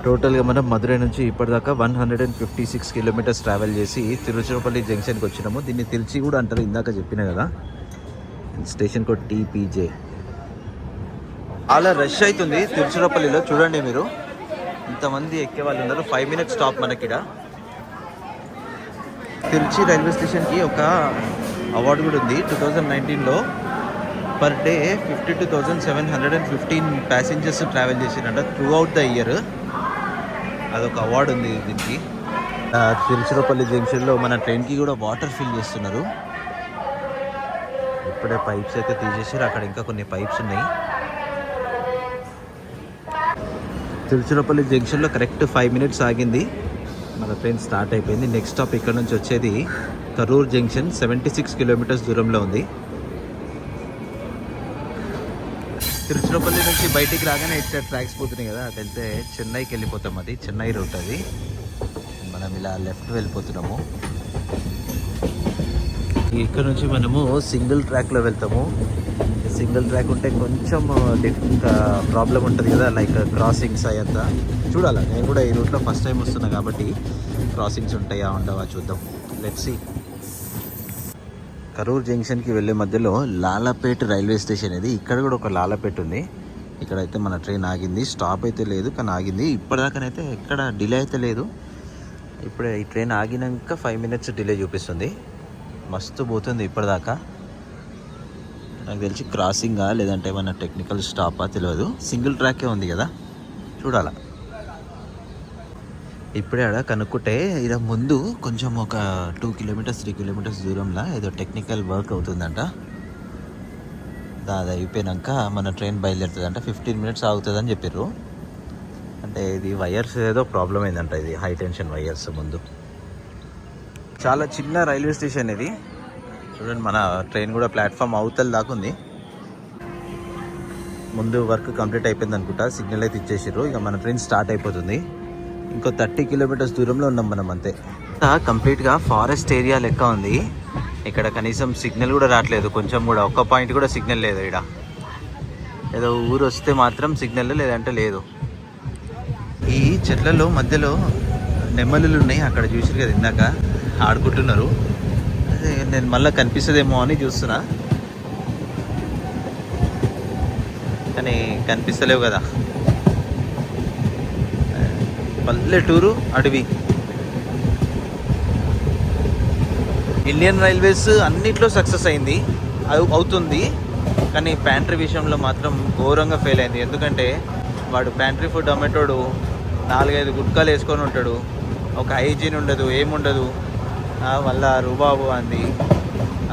టోటల్గా మనం మదురై నుంచి ఇప్పటిదాకా 156 కిలోమీటర్స్ ట్రావెల్ చేసి తిరుచిరపల్లి జంక్షన్కి వచ్చినాము. దీన్ని తిరుచి కూడా అంటారు, ఇందాక చెప్పిన కదా. Station code TPJ. చాలా రష్ అవుతుంది తిరుచిరపల్లిలో. చూడండి మీరు, ఇంతమంది ఎక్కే వాళ్ళు ఉన్నారు. 5 minutes స్టాప్ మనకిడ. తిరుచి రైల్వే స్టేషన్కి ఒక అవార్డు కూడా ఉంది 2019లో. పర్ డే 52,715 ప్యాసింజర్స్ ట్రావెల్ చేసిరంట త్రూ అవుట్ ద ఇయర్. అదొక అవార్డు ఉంది దీనికి. తిరుచిరపల్లి జంక్షన్లో మన ట్రైన్కి కూడా వాటర్ ఫిల్ చేస్తున్నారు. ఇప్పుడే పైప్స్ అయితే తీసేసారు, అక్కడ ఇంకా కొన్ని పైప్స్ ఉన్నాయి. తిరుచిరపల్లి జంక్షన్లో కరెక్ట్ 5 minutes ఆగింది. మన ట్రైన్ స్టార్ట్ అయిపోయింది. నెక్స్ట్ స్టాప్ ఇక్కడ నుంచి వచ్చేది కరూర్ జంక్షన్, 76 kilometers దూరంలో ఉంది. తిరుచిరపల్లి నుంచి బయటికి రాగానే ఇటు సైడ్ ట్రాక్స్ పోతున్నాయి కదా, అటు వెళ్తే చెన్నైకి వెళ్ళిపోతాం. అది చెన్నై రూట్. అది మనం ఇలా లెఫ్ట్ వెళ్ళిపోతున్నాము. ఇక్కడ నుంచి మనము సింగిల్ ట్రాక్లో వెళ్తాము. సింగిల్ ట్రాక్ ఉంటే కొంచెం ప్రాబ్లం ఉంటుంది కదా, లైక్ క్రాసింగ్స్ అయ్యంతా చూడాలి. నేను కూడా ఈ రూట్లో ఫస్ట్ టైం వస్తున్నా కాబట్టి క్రాసింగ్స్ ఉంటాయా ఉండవా చూద్దాం. Let's see. కరూర్ జంక్షన్కి వెళ్ళే మధ్యలో లాలాపేట్ రైల్వే స్టేషన్ ఇది. ఇక్కడ కూడా ఒక లాలాపేట్ ఉంది. ఇక్కడైతే మన ట్రైన్ ఆగింది. స్టాప్ అయితే లేదు కానీ ఆగింది. ఇప్పటిదాకానైతే ఎక్కడ డిలే అయితే లేదు. ఇప్పుడే ఈ ట్రైన్ ఆగినాక 5 minutes డిలే చూపిస్తుంది. మస్తు పోతుంది ఇప్పటిదాకా. నాకు తెలిసి క్రాసింగా లేదంటే ఏమన్నా టెక్నికల్ స్టాపా తెలియదు. సింగిల్ ట్రాకే ఉంది కదా, చూడాలా. ఇప్పుడే ఆడ కనుక్కుంటే ఇలా ముందు కొంచెం ఒక 2 kilometers 3 kilometers దూరంలో ఏదో టెక్నికల్ వర్క్ అవుతుందంట. అది అయిపోయాక మన ట్రైన్ బయలుదేరుతుందంట. 15 minutes ఆగుతుందని చెప్పారు. అంటే ఇది వైర్స్ ఏదో ప్రాబ్లం అయిందంట. ఇది హై టెన్షన్ వైర్స్ ముందు. చాలా చిన్న రైల్వే స్టేషన్ ఇది. చూడండి, మన ట్రైన్ కూడా ప్లాట్ఫామ్ అవతల దాకా ఉంది. ముందు వర్క్ కంప్లీట్ అయిపోయింది అనుకుంటా. సిగ్నల్ అయితే ఇచ్చేసారు. ఇక మన ట్రైన్ స్టార్ట్ అయిపోతుంది. ఇంకో 30 kilometers దూరంలో ఉన్నాం మనం అంతే. కంప్లీట్గా ఫారెస్ట్ ఏరియా లెక్క ఉంది. ఇక్కడ కనీసం సిగ్నల్ కూడా రావట్లేదు. కొంచెం కూడా ఒక్క పాయింట్ కూడా సిగ్నల్ లేదు. ఇక్కడ ఏదో ఊరు వస్తే మాత్రం సిగ్నల్, లేదంటే లేదు. ఈ చెట్లలో మధ్యలో నెమ్మలులు ఉన్నాయి. అక్కడ చూసారు కదా ఇందాక, ఆడుకుంటున్నారు. అదే నేను మళ్ళీ కనిపిస్తుందేమో అని చూస్తున్నా, కానీ కనిపిస్తలేవు కదా. పల్లెటూరు అడవి. ఇండియన్ రైల్వేస్ అన్నిట్లో సక్సెస్ అయింది అవుతుంది, కానీ ప్యాంట్రీ విషయంలో మాత్రం ఘోరంగా ఫెయిల్ అయింది. ఎందుకంటే వాడు ప్యాంట్రీ ఫుడ్ అమ్మేటోడు 4-5 గుట్కాలు వేసుకొని ఉంటాడు. ఒక హైజీన్ ఉండదు, ఏముండదు. మళ్ళా రుబాబు అంది.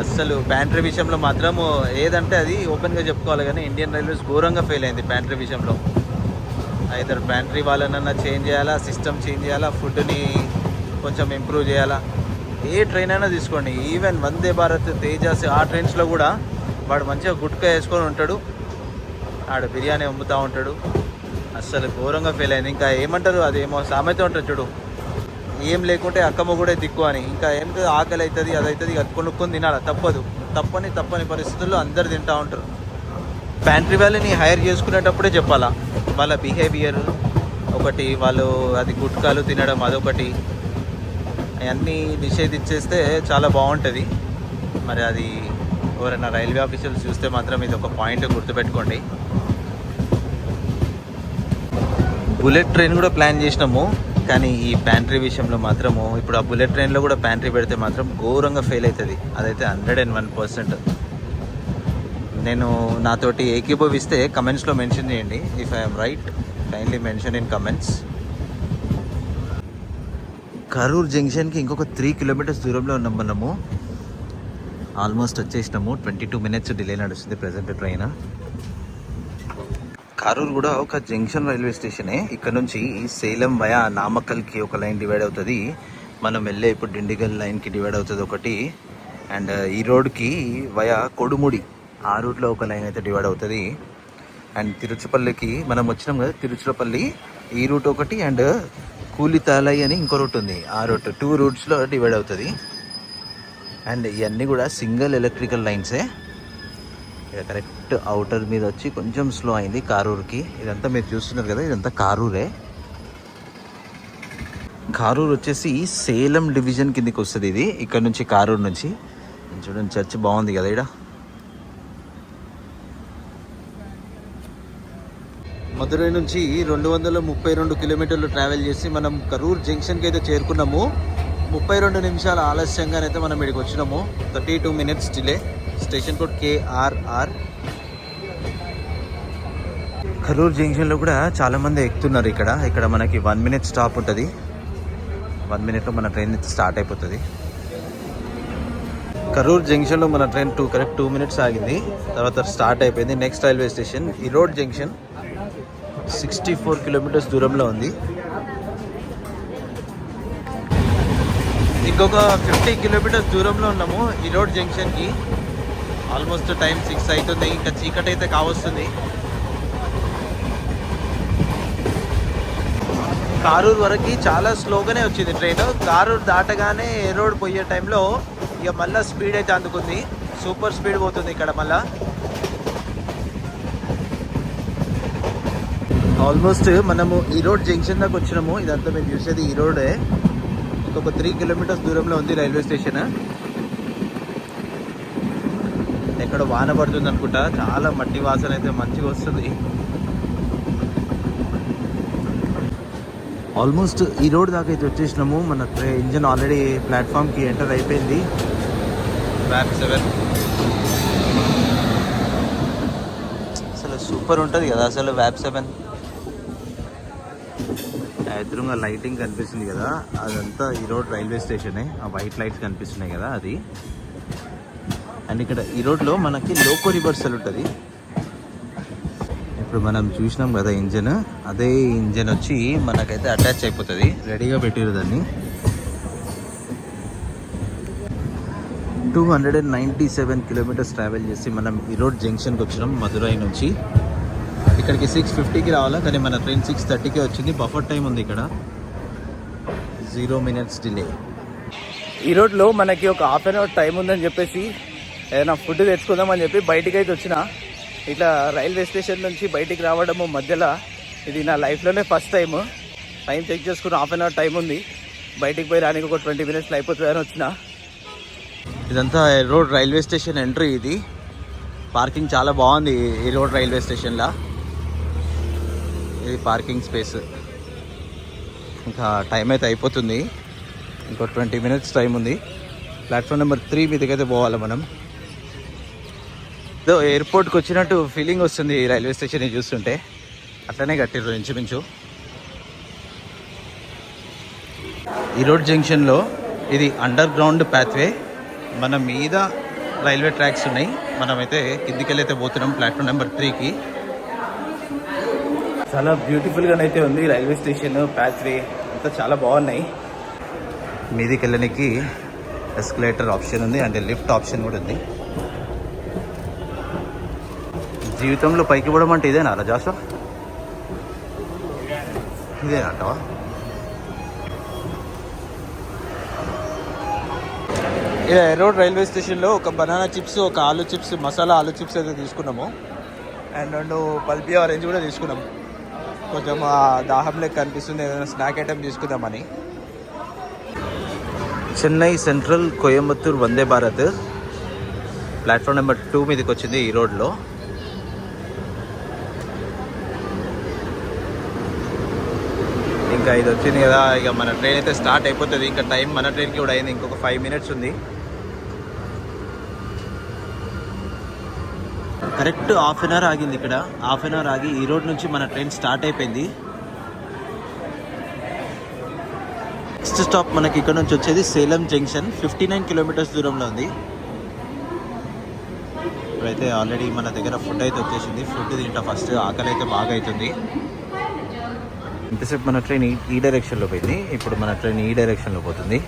అస్సలు ప్యాంట్రీ విషయంలో మాత్రం ఏదంటే అది ఓపెన్గా చెప్పుకోవాలి. కానీ ఇండియన్ రైల్వేస్ ఘోరంగా ఫెయిల్ అయింది ప్యాంట్రీ విషయంలో. ఐదర్ ప్యాంట్రీ వాళ్ళనన్నా చేంజ్ చేయాలా, సిస్టమ్ చేంజ్ చేయాలా, ఫుడ్ని కొంచెం ఇంప్రూవ్ చేయాలా. ఏ ట్రైన్ అయినా తీసుకోండి, ఈవెన్ వందే భారత్, తేజాస్, ఆ ట్రైన్స్లో కూడా వాడు మంచిగా గుట్కా వేసుకొని ఉంటాడు, ఆడ బిర్యానీ అమ్ముతూ ఉంటాడు. అస్సలు ఘోరంగా ఫెయిల్ అయింది. ఇంకా ఏమంటారు, అదేమో సామెత ఉంటుంది చూడు, ఏం లేకుంటే అక్కమ్మ కూడా దిక్కు అని. ఇంకా ఏం ఆకలి అవుతుంది, అది అవుతుంది, అది కొనుక్కొని తినాలి, తప్పని పరిస్థితుల్లో అందరు తింటూ ఉంటారు. ప్యాంట్రీ వాళ్ళని హైర్ చేసుకునేటప్పుడే చెప్పాలా వాళ్ళ బిహేవియర్ ఒకటి, వాళ్ళు అది గుట్కాలు తినడం అదొకటి, అవన్నీ నిషేధించేస్తే చాలా బాగుంటుంది. మరి అది ఎవరైనా రైల్వే ఆఫీసర్స్ చూస్తే మాత్రం ఇది ఒక పాయింట్ గుర్తుపెట్టుకోండి. బుల్లెట్ ట్రైన్ కూడా ప్లాన్ చేసినాము, కానీ ఈ ప్యాంట్రీ విషయంలో మాత్రము ఇప్పుడు ఆ బుల్లెట్ ట్రైన్లో కూడా ప్యాంట్రీ పెడితే మాత్రం ఘోరంగా ఫెయిల్ అవుతుంది. అదైతే 101%. నేను నాతోటి ఏకీభవిస్తే కమెంట్స్లో మెన్షన్ చేయండి. If I'm right, kindly mention in comments. Karur జంక్షన్కి ఇంకొక 3 kilometers దూరంలో ఉన్నాం మనము. ఆల్మోస్ట్ వచ్చేసినాము. 22 minutes డిలే నడుస్తుంది ప్రజెంట్ ట్రైన్. కరూర్ కూడా ఒక జంక్షన్ రైల్వే స్టేషనే. ఇక్కడ నుంచి సేలం వయా నామక్కల్కి ఒక లైన్ డివైడ్ అవుతుంది. మనం వెళ్ళే ఇప్పుడు డిండిగల్ లైన్కి డివైడ్ అవుతుంది ఒకటి. అండ్ ఈ రోడ్కి వయా కొడుముడి, ఆ రూట్లో ఒక లైన్ అయితే డివైడ్ అవుతుంది. అండ్ తిరుచిపల్లికి మనం వచ్చినాం కదా, తిరుచిరపల్లి ఈ రూట్ ఒకటి, అండ్ కూలితాలై అని ఇంకో రూట్ ఉంది. ఆ రూట్ 2 routesలో డివైడ్ అవుతుంది. అండ్ ఇవన్నీ కూడా సింగిల్ ఎలక్ట్రికల్ లైన్సే. ఇక కరెక్ట్ అవుటర్ మీద వచ్చి కొంచెం స్లో అయింది కారూర్కి. ఇదంతా మీరు చూస్తున్నారు కదా, ఇదంతా కారూరే. కారూర్ వచ్చేసి సేలం డివిజన్ కిందకి వస్తుంది ఇది. ఇక్కడ నుంచి కారూర్ నుంచి చూడండి, చర్చ్ బాగుంది కదా ఇక్కడ. మధురై నుంచి 232 kilometers ట్రావెల్ చేసి మనం కరూర్ జంక్షన్కి అయితే చేరుకున్నాము. 32 నిమిషాల ఆలస్యంగానైతే మనం ఇక్కడికి వచ్చినాము. 32 minutes delay. Station code KRR. Karur జంక్షన్లో కూడా చాలామంది ఎక్కుతున్నారు. ఇక్కడ మనకి 1 minute స్టాప్ ఉంటుంది. 1 minuteలో మన ట్రైన్ స్టార్ట్ అయిపోతుంది. కరూర్ జంక్షన్లో మన ట్రైన్ కరెక్ట్ 2 minutes ఆగింది. తర్వాత స్టార్ట్ అయిపోయింది. Next railway station Erode junction. 64 kilometres దూరంలో ఉంది. ఇంకొక 50 కిలోమీటర్స్ దూరంలో ఉన్నాము ఈరోడ్ జంక్షన్కి. ఆల్మోస్ట్ టైం 6 అవుతుంది, ఇంకా చీకటి అయితే కావస్తుంది. కారూరు వరకు చాలా స్లోగానే వచ్చింది ట్రైన్. కారూరు దాటగానే ఏరోడ్ పోయే టైంలో ఇక మళ్ళీ స్పీడ్ అయితే అందుకుంది. సూపర్ స్పీడ్ పోతుంది ఇక్కడ మళ్ళా. ఆల్మోస్ట్ మనము ఈరోడ్ జంక్షన్ దాకా వచ్చినాము. ఇదంతా మేము చూసేది ఈరోడే. ఇంకొక 3 కిలోమీటర్స్ దూరంలో ఉంది రైల్వే స్టేషన్. ఎక్కడ వాన పడుతుంది అనుకుంటా, చాలా మట్టి వాసన అయితే మంచిగా వస్తుంది. ఆల్మోస్ట్ ఈ రోడ్ దాకా అయితే వచ్చేసినాము. మన ఇంజన్ ఆల్రెడీ ప్లాట్ఫామ్కి ఎంటర్ అయిపోయింది. వ్యాప్ 7 అసలు సూపర్ ఉంటుంది కదా అసలు వ్యాప్ 7. ఎదురుగా లైటింగ్ కనిపిస్తుంది కదా, అదంతా ఈ రోడ్ రైల్వే స్టేషనే. ఆ వైట్ లైట్స్ కనిపిస్తున్నాయి కదా అది. అండ్ ఇక్కడ ఈ రోడ్లో మనకి లోకో రివర్సల్ ఉంటుంది. ఇప్పుడు మనం చూసినాం కదా ఇంజన్, అదే ఇంజన్ వచ్చి మనకైతే అటాచ్ అయిపోతుంది. రెడీగా పెట్టారు దాన్ని. 297 కిలోమీటర్స్ ట్రావెల్ చేసి మనం ఈరోడ్ జంక్షన్కి వచ్చినాం మదురై నుంచి. ఇక్కడికి 6:50కి రావాలా, కానీ మన ట్రైన్ 6:30కే వచ్చింది. బఫర్ టైం ఉంది ఇక్కడ, 0 minutes డిలే. ఈ రోడ్లో మనకి ఒక హాఫ్ అన్ అవర్ టైం ఉందని చెప్పేసి ఏదైనా ఫుడ్ తెచ్చుకుందామని చెప్పి బయటికి అయితే వచ్చిన. ఇట్లా రైల్వే స్టేషన్ నుంచి బయటికి రావడము మధ్యలో ఇది నా లైఫ్లోనే ఫస్ట్ టైం చెక్ చేసుకుని హాఫ్ అన్ అవర్ టైం ఉంది. బయటికి పోయి రానికి ఒక 20 minutes అయిపోతుందని వచ్చిన. ఇదంతా రోడ్ రైల్వే స్టేషన్ ఎంట్రీ. ఇది పార్కింగ్ చాలా బాగుంది ఈ రోడ్ రైల్వే స్టేషన్లో. ఇది పార్కింగ్ స్పేస్. ఇంకా టైం అయితే అయిపోతుంది, ఇంకో 20 minutes టైం ఉంది. ప్లాట్ఫామ్ నెంబర్ 3 మీదకైతే పోవాలి మనం. ఏదో ఎయిర్పోర్ట్కి వచ్చినట్టు ఫీలింగ్ వస్తుంది ఈ రైల్వే స్టేషన్ చూస్తుంటే. అట్లనే కట్టిర్రు ఇంచుమించు. ఈ రోడ్ జంక్షన్లో ఇది అండర్ గ్రౌండ్ పాత్వే. మన మీద రైల్వే ట్రాక్స్ ఉన్నాయి. మనమైతే కిందికి అయితే పోతున్నాం ప్లాట్ఫామ్ నెంబర్ 3కి. చాలా బ్యూటిఫుల్గానైతే ఉంది రైల్వే స్టేషన్, పాత్వే అంతా చాలా బాగున్నాయి. మీదికి వెళ్ళడానికి ఎస్కలేటర్ ఆప్షన్ ఉంది, అంటే లిఫ్ట్ ఆప్షన్ కూడా ఉంది. జీవితంలో పైకి పోవడం అంటే ఇదేనా రాజాసో? ఇదేనా అంటావా? ఇలా ఎరోడ్ రైల్వే స్టేషన్లో ఒక బనానా చిప్స్, ఒక ఆలు చిప్స్, మసాలా ఆలు చిప్స్ అయితే తీసుకున్నాము. అండ్ 2 పల్పీ ఆరెంజ్ కూడా తీసుకున్నాము. కొంచెం దాహం లెక్క అనిపిస్తుంది, ఏదైనా స్నాక్ ఐటెం తీసుకుందామని. Chennai central Coimbatore Vande Bharat platform number 2 మీదకి వచ్చింది ఈ రోడ్లో. ఇంకా ఇది వచ్చింది కదా, ఇక మన ట్రైన్ అయితే స్టార్ట్ అయిపోతుంది. ఇంకా టైం మన ట్రైన్కి కూడా అయింది, ఇంకొక 5 minutes ఉంది. కరెక్ట్ హాఫ్ అన్ అవర్ ఆగింది ఇక్కడ. హాఫ్ అన్ అవర్ ఆగి ఈ రోడ్ నుంచి మన ట్రైన్ స్టార్ట్ అయిపోయింది. నెక్స్ట్ స్టాప్ మనకి ఇక్కడ నుంచి వచ్చేది సేలం జంక్షన్. 59 కిలోమీటర్స్ దూరంలో ఉంది. ఇప్పుడైతే ఆల్రెడీ మన దగ్గర ఫుడ్ అయితే వచ్చేసింది. ఫుడ్ తింటా ఫస్ట్, ఆకలి అయితే బాగా అవుతుంది. ఇంతసేపు మన ట్రైన్ ఈ డైరెక్షన్లో పోయింది, ఇప్పుడు మన ట్రైన్ ఈ డైరెక్షన్లో పోతుంది.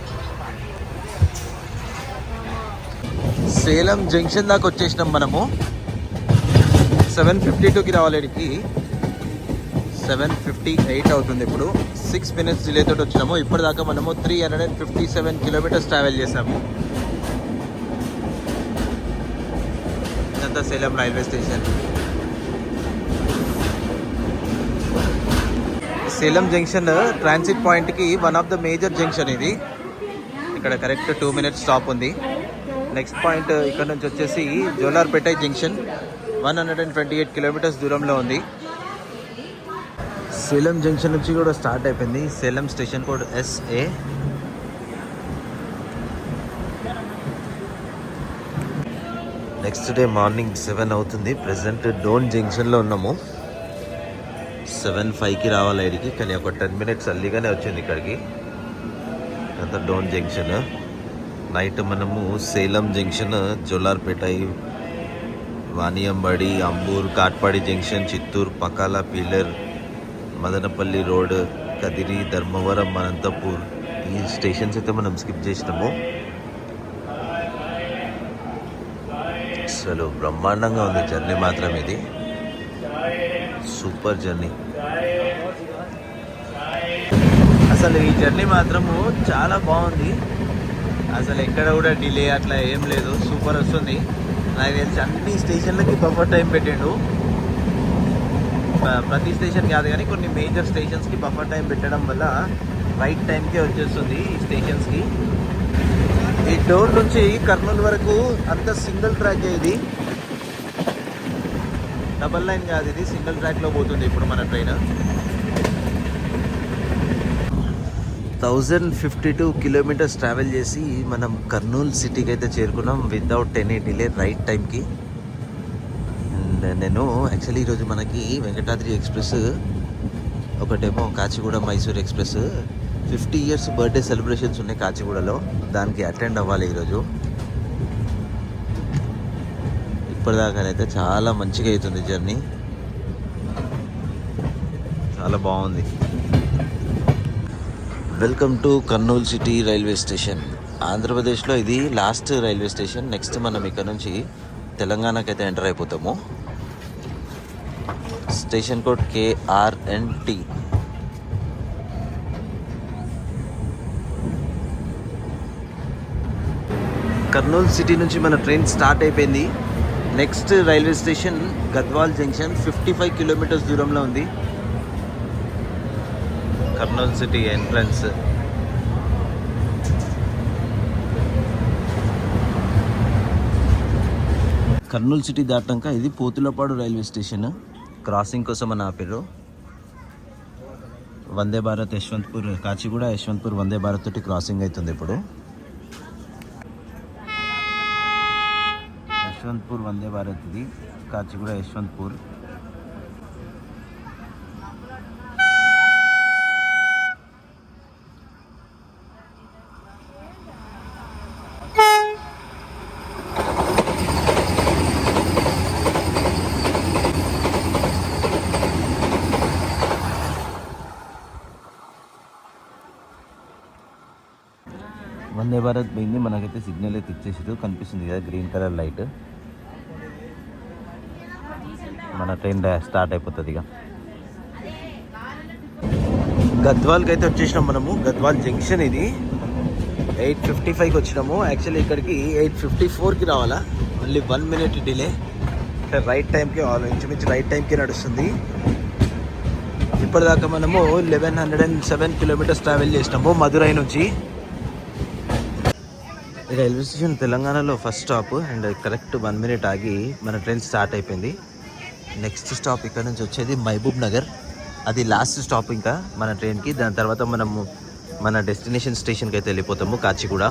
సేలం జంక్షన్ దాకా వచ్చేసినాం మనము. 7:52కి రావాలి. ఇక్కడికి 7:58 అవుతుంది. ఇప్పుడు 6 minutes డిలే తోటి వచ్చినాము. ఇప్పటిదాకా మనము 357 కిలోమీటర్స్ ట్రావెల్ చేసాము. ఇదంతా Salem railway station. Salem junction transit పాయింట్కి one of the major junction ఇది. ఇక్కడ కరెక్ట్ 2 minutes స్టాప్ ఉంది. నెక్స్ట్ పాయింట్ ఇక్కడ నుంచి వచ్చేసి జోలార్పేట జంక్షన్ 128 కిలోమీటర్స్ దూరంలో ఉంది. సేలం జంక్షన్ నుంచి కూడా స్టార్ట్ అయిపోయింది. Salem station code SA. Next day morning 7 అవుతుంది. ప్రజెంట్ డోన్ జంక్షన్లో ఉన్నాము. 7:05కి రావాలి ఇక్కడికి, కానీ ఒక 10 minutes అల్లిగానే వచ్చింది ఇక్కడికి. అంతా డోన్ జంక్షన్. నైట్ మనము Salem junction, Jolarpet, Vaniyambadi, Ambur, Katpadi junction, Chittoor, Pakala, Piler, Madanapalle road, Kadiri, Dharmavaram, Anantapur ఈ స్టేషన్స్ అయితే మనం స్కిప్ చేసినాము. అసలు బ్రహ్మాండంగా ఉంది జర్నీ మాత్రం, ఇది సూపర్ జర్నీ. అసలు ఈ జర్నీ మాత్రము చాలా బాగుంది. అసలు ఎక్కడ కూడా డిలే అట్లా ఏం లేదు, సూపర్ వస్తుంది. నాకు తెలిసి అన్ని స్టేషన్లకి బఫర్ టైం పెట్టిండు. ప్రతి స్టేషన్ కాదు కానీ కొన్ని మేజర్ స్టేషన్స్కి బఫర్ టైం పెట్టడం వల్ల రైట్ టైంకే వచ్చేస్తుంది ఈ స్టేషన్స్కి. ఈ డోర్ నుంచి కర్నూలు వరకు అంత సింగిల్ ట్రాక్, ఇది డబల్ లైన్ కాదు, ఇది సింగిల్ ట్రాక్లో పోతుంది ఇప్పుడు మన ట్రైన్. 1052 కిలోమీటర్స్ ట్రావెల్ చేసి మనం కర్నూలు సిటీకి అయితే చేరుకున్నాం వితౌట్ ఎనీ డిలే, రైట్ టైంకి. అండ్ నేను యాక్చువల్లీ ఈరోజు మనకి వెంకటాద్రి ఎక్స్ప్రెస్, ఒకటేమో Kacheguda Mysore express 50 years birthday celebrations ఉన్నాయి కాచిగూడలో, దానికి అటెండ్ అవ్వాలి ఈరోజు. ఇప్పటిదాకానైతే చాలా మంచిగా అవుతుంది జర్నీ, చాలా బాగుంది. Welcome to Kurnool city railway station. ఆంధ్రప్రదేశ్లో ఇది లాస్ట్ రైల్వే స్టేషన్. నెక్స్ట్ మనం ఇక్కడ నుంచి తెలంగాణకి అయితే ఎంటర్ అయిపోతాము. Station code KRNT. Kurnool city నుంచి మన ట్రైన్ స్టార్ట్ అయిపోయింది. Next railway station Gadwal junction, 55 kilometres దూరంలో ఉంది. Kurnool city entrance. Kurnool city దాటాక ఇది పోతులపాడు రైల్వే స్టేషన్. క్రాసింగ్ కోసం అని ఆపారు. వందే భారత్ యశ్వంత్పూర్, కాచిగూడ యశ్వంత్పూర్ వందే భారత్ తోటి క్రాసింగ్ అవుతుంది ఇప్పుడు. యశ్వంత్పూర్ వందే భారత్, ఇది కాచిగూడ యశ్వంత్పూర్. వందే భారత్ పోయింది, మనకైతే సిగ్నల్ అయితే ఇచ్చేసారు, కనిపిస్తుంది కదా గ్రీన్ కలర్ లైట్. మన ట్రైన్ స్టార్ట్ అయిపోతుంది ఇక. గద్వాల్కి అయితే వచ్చేసినాం మనము. గద్వాల్ జంక్షన్ ఇది. 8:55కి వచ్చినాము. యాక్చువల్లీ ఇక్కడికి 8:54కి రావాలా, మళ్ళీ 1 minute డిలే. రైట్ టైంకి, ఇంచుమించు రైట్ టైంకి నడుస్తుంది. ఇప్పటిదాకా మనము 1107 కిలోమీటర్స్ ట్రావెల్ చేసినాము మదురై నుంచి. రైల్వే స్టేషన్ తెలంగాణలో first stop and correct 1 minute ఆగి మన ట్రైన్ స్టార్ట్ అయిపోయింది. నెక్స్ట్ స్టాప్ ఇక్కడ నుంచి వచ్చేది మహబూబ్ నగర్, అది లాస్ట్ స్టాప్ ఇంకా మన ట్రైన్కి. దాని తర్వాత మనము మన డెస్టినేషన్ స్టేషన్కి అయితే వెళ్ళిపోతాము, కాచిగూడ.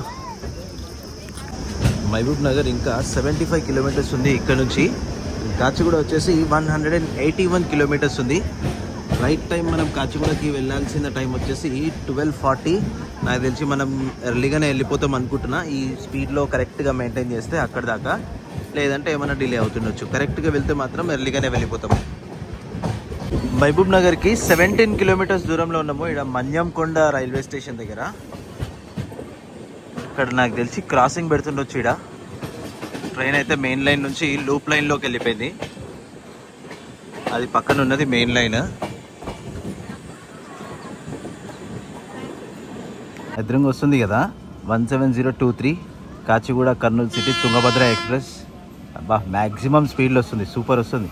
మహబూబ్ నగర్ ఇంకా 75 కిలోమీటర్స్ ఉంది ఇక్కడ నుంచి. కాచిగూడ వచ్చేసి 181 కిలోమీటర్స్ ఉంది. రైట్ టైం మనం కాచిగూడకి వెళ్ళాల్సిన టైం వచ్చేసి 12:40. నాకు తెలిసి మనం ఎర్లీగానే వెళ్ళిపోతాం అనుకుంటున్నా, ఈ స్పీడ్లో కరెక్ట్గా మెయింటైన్ చేస్తే అక్కడ దాకా. లేదంటే ఏమైనా డిలే అవుతుండొచ్చు. కరెక్ట్గా వెళ్తే మాత్రం ఎర్లీగానే వెళ్ళిపోతాము. మహబూబ్ నగర్కి 17 కిలోమీటర్స్ దూరంలో ఉన్నాము, ఇక్కడ మన్యంకొండ రైల్వే స్టేషన్ దగ్గర. ఇక్కడ నాకు తెలిసి క్రాసింగ్ పెడుతుండొచ్చు. ఇక్కడ ట్రైన్ అయితే మెయిన్ లైన్ నుంచి లూప్ లైన్లోకి వెళ్ళిపోయింది. అది పక్కన ఉన్నది మెయిన్ లైన్. ఎదురుగా వస్తుంది కదా 17023 కాచిగూడ కర్నూలు సిటీ తుంగభద్ర ఎక్స్ప్రెస్. అబ్బా, మ్యాక్సిమం స్పీడ్లో వస్తుంది, సూపర్ వస్తుంది.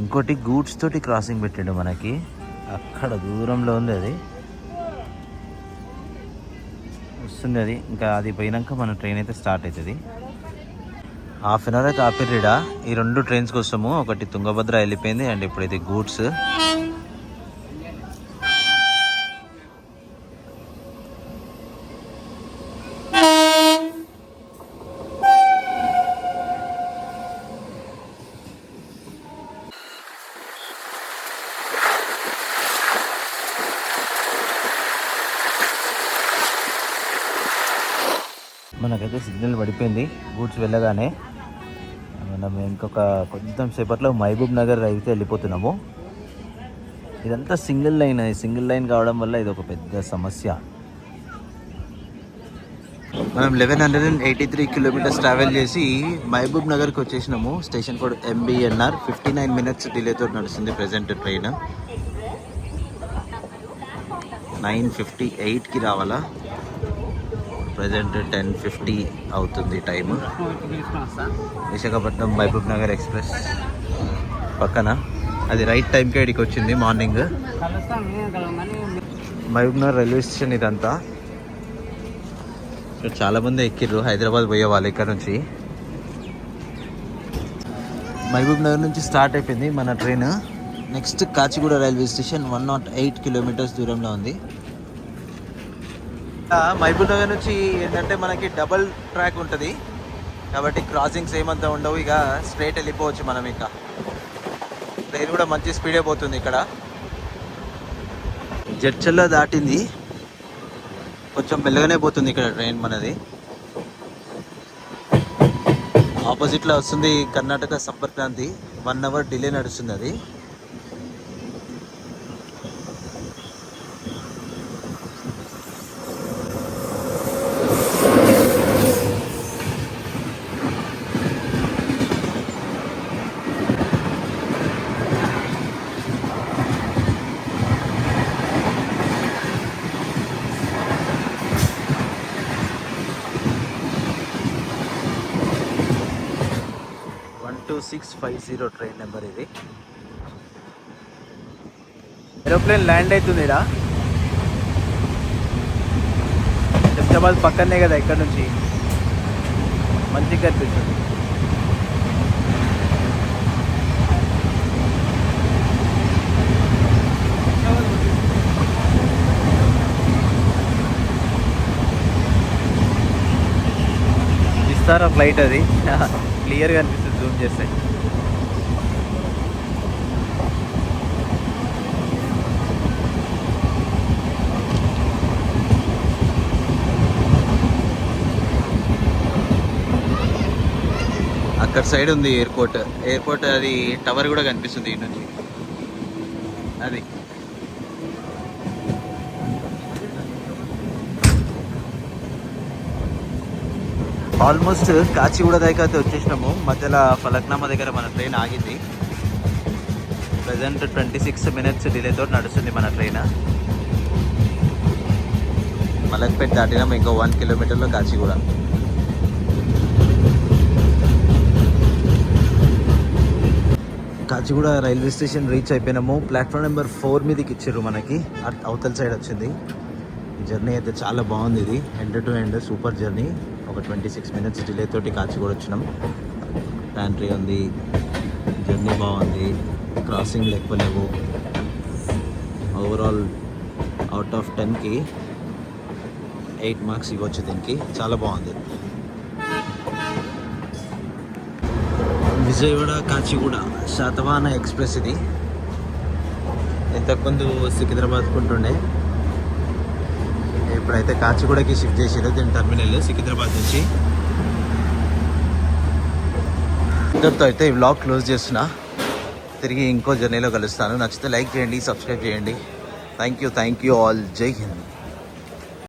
ఇంకోటి గూడ్స్ తోటి క్రాసింగ్ పెట్టాడు మనకి, అక్కడ దూరంలో ఉంది, అది వస్తుంది. అది ఇంకా అది పోయినాక మన ట్రైన్ అయితే స్టార్ట్ అవుతుంది. 1/2 hour అయితే ఆపిర్రీడా ఈ 2 ట్రైన్స్ కోసము. ఒకటి తుంగభద్ర వెళ్ళిపోయింది అండ్ ఇప్పుడైతే గూడ్స్. మనకైతే సిగ్నల్ పడిపోయింది గూడ్స్ వెళ్ళగానే. మనం ఇంకొక కొంచెం సేపట్లో మహబూబ్ నగర్ అయితే వెళ్ళిపోతున్నాము. ఇదంతా సింగిల్ లైన్ కావడం వల్ల ఇది ఒక పెద్ద సమస్య. మనం 1183 కిలోమీటర్స్ ట్రావెల్ చేసి మహబూబ్ నగర్కి వచ్చేసినాము. Station code MBNR. 59 మినిట్స్ డిలేతో నడుస్తుంది ప్రజెంట్ ట్రైన్. 9:58కి రావాలా, ప్రజెంట్ 10:50 అవుతుంది time. Visakhapatnam Mahbubnagar express పక్కన అది రైట్ టైంకి ఇక్కడికి వచ్చింది morning. Mahbubnagar railway station ఇదంతా. ఇక్కడ చాలామంది ఎక్కిర్రు హైదరాబాద్ పోయే వాళ్ళు. ఇక్కడ నుంచి మహబూబ్ నగర్ నుంచి స్టార్ట్ అయిపోయింది మన train. Next Kacheguda railway station 108 kilometres దూరంలో ఉంది. మహబూబ్ నగర్ నుంచి ఏంటంటే మనకి డబుల్ ట్రాక్ ఉంటుంది కాబట్టి క్రాసింగ్స్ ఏమంతా ఉండవు. ఇక స్ట్రైట్ వెళ్ళిపోవచ్చు మనం. ఇంకా ట్రైన్ కూడా మంచి స్పీడే పోతుంది. ఇక్కడ జడ్చల్లో దాటింది, కొంచెం మెల్లగానే పోతుంది ఇక్కడ ట్రైన్ మనది. ఆపోజిట్లో వస్తుంది కర్ణాటక సంపర్క్ క్రాంతి. 1 అవర్ డిలే నడుస్తుంది అది. ట్రైన్ నెంబర్ ఇది. ఏరోప్లేన్ ల్యాండ్ అవుతుంది ఇక్కడ. శంషాబాద్ పక్కనే కదా, ఇక్కడ నుంచి మంచిగా కనిపిస్తుంది. ఇస్తారా ఫ్లైట్ అది క్లియర్గా అనిపిస్తుంది జూమ్ చేస్తే. అక్కడ సైడ్ ఉంది ఎయిర్పోర్ట్. అది టవర్ కూడా కనిపిస్తుంది ఈ నుంచి. అది ఆల్మోస్ట్ కాచిగూడ దగ్గర అయితే వచ్చేసినాము. మధ్యలో ఫలక్నామా దగ్గర మన ట్రైన్ ఆగింది. ప్రజెంట్ 26 మినిట్స్ డిలేతో నడుస్తుంది మన ట్రైన్. మలక్పేట దాటినాము, ఇంకో 1 కిలోమీటర్లో Kacheguda. Kacheguda railway station reach అయిపోయినాము. ప్లాట్ఫామ్ నెంబర్ 4 మీదకి ఇచ్చారు మనకి. అవతల సైడ్ వచ్చింది. జర్నీ అయితే చాలా బాగుంది. ఇది end to end super journey. ఒక 26 మినిట్స్ డిలే తోటి కాచిగూడ వచ్చినాం. ప్యాంట్రీ ఉంది, జర్నీ బాగుంది, క్రాసింగ్లు ఎక్కువ లేవు. ఓవరాల్ అవుట్ ఆఫ్ 10కి 8 మార్క్స్ ఇవ్వచ్చు దీనికి. చాలా బాగుంది. విజయవాడ కాచిగూడ శాతవాహన ఎక్స్ప్రెస్ ఇది. ఇంతకుముందు సికింద్రాబాద్ ఉంటుండే, ఇప్పుడైతే కాచిగూడకి షిఫ్ట్ చేసారు దీని టర్మినల్ సికింద్రాబాద్ నుంచి. ఇద్దరితో అయితే ఈ వ్లాగ్ క్లోజ్ చేస్తున్నా. తిరిగి ఇంకో జర్నీలో కలుస్తాను. నచ్చితే లైక్ చేయండి, సబ్స్క్రైబ్ చేయండి. Thank you all. జై హింద్.